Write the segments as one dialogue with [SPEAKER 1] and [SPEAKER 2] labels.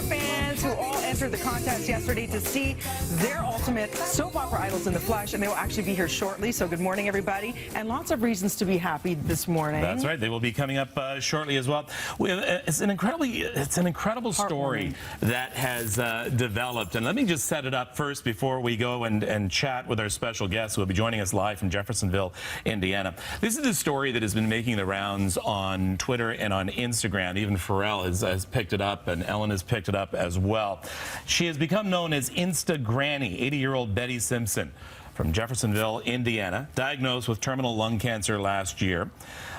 [SPEAKER 1] fans who all entered the contest yesterday to see their ultimate soap opera idols in the flesh, and they will actually be here shortly. So good morning, everybody, and lots of reasons to be happy this morning.
[SPEAKER 2] That's right. They will be coming up shortly as well. It's an incredible story that has developed, and let me just set it up first before we go and chat with our special guest who will be joining us live from Jeffersonville, Indiana. This is a story that has been making the rounds on Twitter and on Instagram. Even Pharrell has picked it up, and Ellen has picked it up as well. She has become known as Instagranny, 80-year-old Betty Simpson from Jeffersonville, Indiana, diagnosed with terminal lung cancer last year.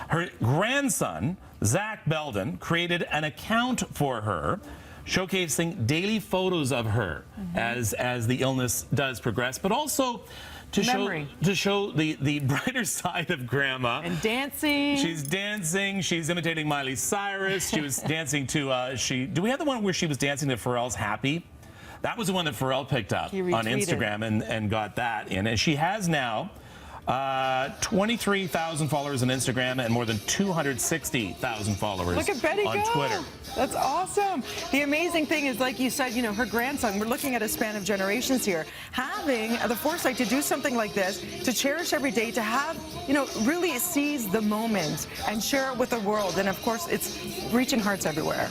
[SPEAKER 2] Her grandson, Zach Belden, created an account for her, showcasing daily photos of her as the illness does progress, but also to show the brighter side of Grandma.
[SPEAKER 1] And dancing.
[SPEAKER 2] She's dancing. She's imitating Miley Cyrus. She was dancing to do we have the one where she was dancing to Pharrell's Happy? That was the one that Pharrell picked up on Instagram and got that in. And she has now 23,000 followers on Instagram and more than 260,000 followers
[SPEAKER 1] Look at Betty
[SPEAKER 2] on Twitter.
[SPEAKER 1] That's awesome. The amazing thing is, like you said, you know, her grandson, we're looking at a span of generations here, having the foresight to do something like this, to cherish every day, to have, you know, really seize the moment and share it with the world. And of course, it's reaching hearts everywhere.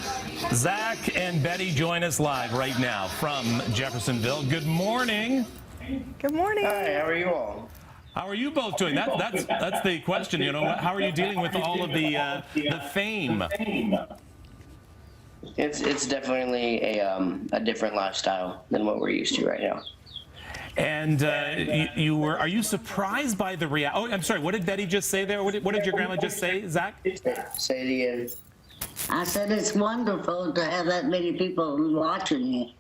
[SPEAKER 2] Zach and Betty join us live right now from Jeffersonville. Good morning.
[SPEAKER 1] Good morning.
[SPEAKER 3] Hi, how are you all?
[SPEAKER 2] How are you both doing? That's the question. You know, how are you dealing with all of the fame?
[SPEAKER 3] It's definitely a different lifestyle than what we're used to right now.
[SPEAKER 2] And are you surprised by the reaction? Oh, I'm sorry. What did Betty just say there? What did your grandma just say, Zach?
[SPEAKER 3] Say it again.
[SPEAKER 4] I said it's wonderful to have that many people watching me.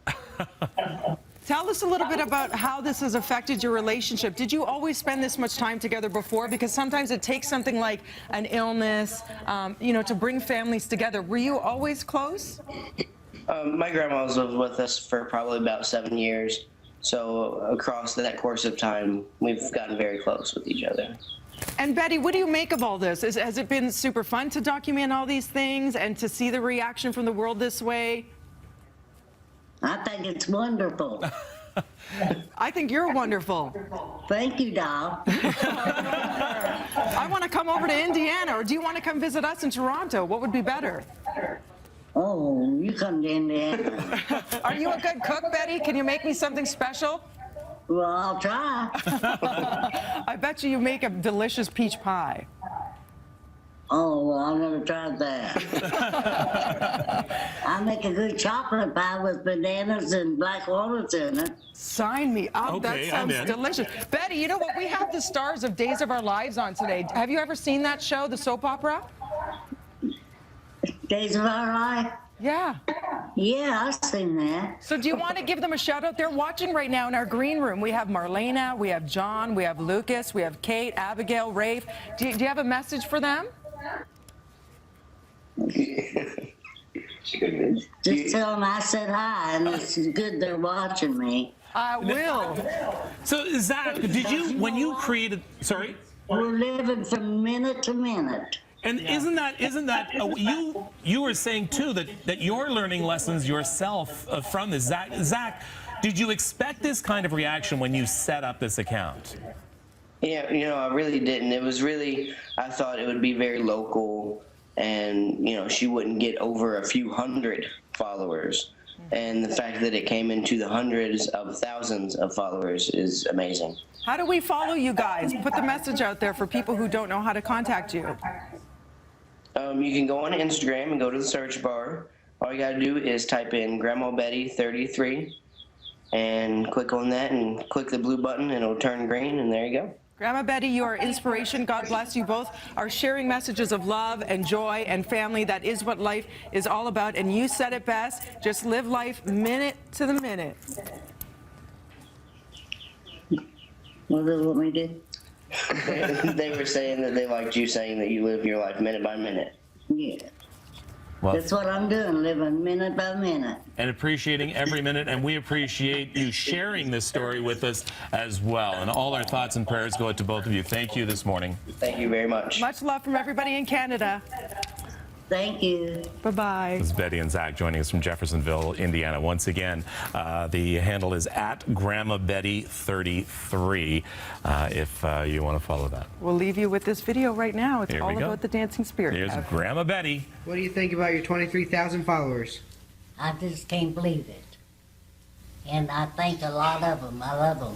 [SPEAKER 1] Tell us a little bit about how this has affected your relationship. Did you always spend this much time together before? Because sometimes it takes something like an illness, you know, to bring families together. Were you always close?
[SPEAKER 3] My grandma's lived with us for probably about 7 years. So across that course of time, we've gotten very close with each other.
[SPEAKER 1] And Betty, what do you make of all this? Has it been super fun to document all these things and to see the reaction from the world this way?
[SPEAKER 4] I think it's wonderful.
[SPEAKER 1] I think you're wonderful.
[SPEAKER 4] Thank you, doll.
[SPEAKER 1] I want to come over to Indiana, or do you want to come visit us in Toronto? What would be better?
[SPEAKER 4] Oh, you come to Indiana.
[SPEAKER 1] Are you a good cook, Betty? Can you make me something special?
[SPEAKER 4] Well, I'll try.
[SPEAKER 1] I bet you make a delicious peach pie.
[SPEAKER 4] Oh, well, I've never tried that. I make a good chocolate pie with bananas and black walnuts in it.
[SPEAKER 1] Sign me up.
[SPEAKER 2] Okay,
[SPEAKER 1] that sounds delicious. Betty, you know what? We have the stars of Days of Our Lives on today. Have you ever seen that show, the soap opera?
[SPEAKER 4] Days of Our Life?
[SPEAKER 1] Yeah.
[SPEAKER 4] Yeah, I've seen that.
[SPEAKER 1] So do you want to give them a shout out? They're watching right now in our green room. We have Marlena, we have John, we have Lucas, we have Kate, Abigail, Rafe. Do you have a message for them?
[SPEAKER 4] Just tell them I said hi, and it's good they're watching me.
[SPEAKER 1] I will.
[SPEAKER 2] So, Zach, did you, when you created, sorry?
[SPEAKER 4] We're living from minute to minute.
[SPEAKER 2] And isn't that you were saying too that you're learning lessons yourself from this. Zach, did you expect this kind of reaction when you set up this account?
[SPEAKER 3] Yeah, you know, I really didn't. It was really, I thought it would be very local, and you know, she wouldn't get over a few hundred followers. And the fact that it came into the hundreds of thousands of followers is amazing.
[SPEAKER 1] How do we follow you guys? Put the message out there for people who don't know how to contact you.
[SPEAKER 3] You can go on Instagram and go to the search bar. All you gotta do is type in Grandma Betty 33 and click on that and click the blue button and it'll turn green, and there you go.
[SPEAKER 1] Grandma Betty, you are inspiration. God bless you both. Are sharing messages of love and joy and family. That is what life is all about. And you said it best. Just live life minute to the minute.
[SPEAKER 4] What do you want me to do?
[SPEAKER 3] They were saying that they liked you saying that you live your life minute by minute.
[SPEAKER 4] Yeah.
[SPEAKER 2] Well,
[SPEAKER 4] That's what I'm doing, living minute by minute.
[SPEAKER 2] and appreciating every minute, and we appreciate you sharing this story with us as well. And all our thoughts and prayers go out to both of you. Thank you this morning.
[SPEAKER 3] Thank you very much.
[SPEAKER 1] Much love from everybody in Canada.
[SPEAKER 4] Thank you.
[SPEAKER 1] Bye-bye.
[SPEAKER 2] This is Betty and Zach joining us from Jeffersonville, Indiana. Once again, the handle is at GrandmaBetty33 if you want to follow that.
[SPEAKER 1] We'll leave you with this video right now. It's
[SPEAKER 2] Here we
[SPEAKER 1] all
[SPEAKER 2] go.
[SPEAKER 1] about the dancing spirit.
[SPEAKER 2] Here's Grandma Betty.
[SPEAKER 5] What do you think about your 23,000 followers?
[SPEAKER 6] I just can't believe it. And I thank a lot of them. I love them.